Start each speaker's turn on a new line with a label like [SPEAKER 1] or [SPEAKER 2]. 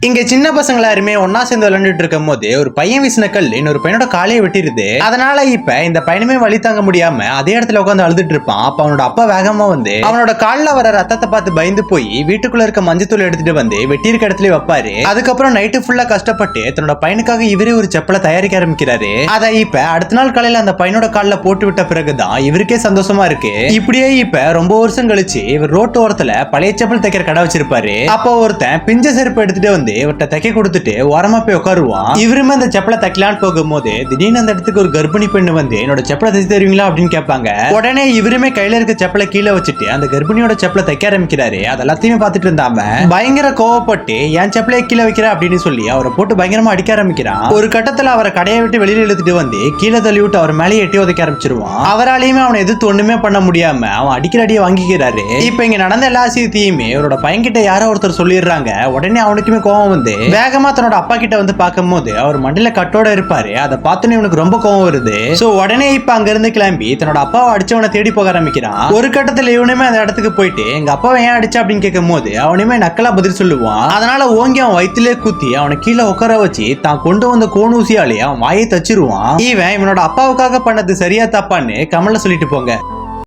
[SPEAKER 1] இங்க சின்ன பசங்க எல்லாருமே ஒன்னா சேர்ந்து விளையாண்டுட்டு இருக்கும் போது ஒரு பையன் வீசின கல் இன்னொரு பையனோட காலையை வெட்டிருது. அதனால இப்ப இந்த பையனுமே வழி தாங்க முடியாம அதே இடத்துல உட்காந்து அழுதுட்டு இருப்பான். அப்ப அவனோட அப்பா வேகமா வந்து அவனோட கால்ல வர ரத்தத்தை பார்த்து பயந்து போய் வீட்டுக்குள்ள இருக்க மஞ்சத்தூள் எடுத்துட்டு வந்து வெட்டி இருக்க இடத்துல வைப்பாரு. அதுக்கப்புறம் நைட்டு ஃபுல்லா கஷ்டப்பட்டு தன்னோட பையனுக்காக இவரே ஒரு செப்பலை தயாரிக்க ஆரம்பிக்கிறாரு. அதை இப்ப அடுத்த நாள் காலையில அந்த பையனோட கால்ல போட்டு விட்ட பிறகுதான் இவருக்கே சந்தோஷமா இருக்கு. இப்படியே இப்ப ரொம்ப வருஷம் கழிச்சு இவர் ரோட்டு ஓரத்துல பழைய செப்பல் தைக்கிற கடை வச்சிருப்பாரு. அப்போ ஒருத்தன் பிஞ்ச செருப்பு எடுத்துட்டு வந்து இவர்கிட்ட தைக்க கொடுத்துட்டு ஓரமா போய் உட்காருவான். இவருமே அந்த செப்பலை தைக்கலான்னு போகும்போது திடீர்னு அந்த இடத்துக்கு ஒரு கர்ப்பிணி பெண்ணு வந்து என்னோட செப்பலை தைச்சு தருவீங்களா அப்படின்னு கேட்பாங்க. உடனே இவருமே கையில இருக்க செப்பலை கீழே வச்சுட்டு அந்த கர்ப்பிணியோட செப்பலை தைக்க ஆரம்பிக்கிறாரு. அது எல்லாத்தையுமே பார்த்துட்டு இருந்தாம பயங்கர கோவப்பட்டு என் செப்பலை கீழே வைக்கிற அப்படின்னு சொல்லி அவரை போட்டு பயங்கரமா அடிக்க ஆரம்பிக்கிறான். ஒரு கட்டத்துல அவரை கடையை விட்டு வெளியில இழுத்துட்டு வந்து கீழே தள்ளி விட்டு அவர் மேலே எட்டி உதைக்க ஆரம்பிச்சிருவான். அவராலையுமே அவனை எதிர்த்து ஒண்ணுமே பண்ண முடியாம அவன் அடிக்கிற அடியை வாங்கிக்கிறாரு. இப்ப இங்க நடந்த எல்லா செய்தியுமே இவரோட பையன்கிட்ட யாரோ ஒருத்தர் சொல்லிடுறாங்க. உடனே அவனுக்குமே கோவம் வந்து வேகமா தன்னோட அப்பா கிட்ட வந்து பார்க்கும்போது அவர் மண்டில கட்டோட இருப்பாரு. அதை பார்த்தோன்னே இவனுக்கு ரொம்ப கோவம் வருது. சோ உடனே இப்ப அங்க இருந்து கிளம்பி தன்னோட அப்பாவை அடிச்சவனை தேடி போக ஆரம்பிக்கிறான். ஒரு கட்டத்துல இவனுமே அந்த இடத்துக்கு போயிட்டு எங்க அப்பாவை ஏன் அடிச்சா அப்படின்னு கேட்கும் போது அவனுமே நக்கலா பதில் சொல்லுவான். அதனால ஓங்கி அவன் வயிற்றுலே குத்தி அவனை கீழே உட்கார வச்சு தான் கொண்டு வந்த கோணூசியாலே அவன் வாயை தச்சிருவான். இவனோட அப்பாவுக்காக பண்ணது சரியா தப்பான்னு கமல்ல சொல்லிட்டு போங்க.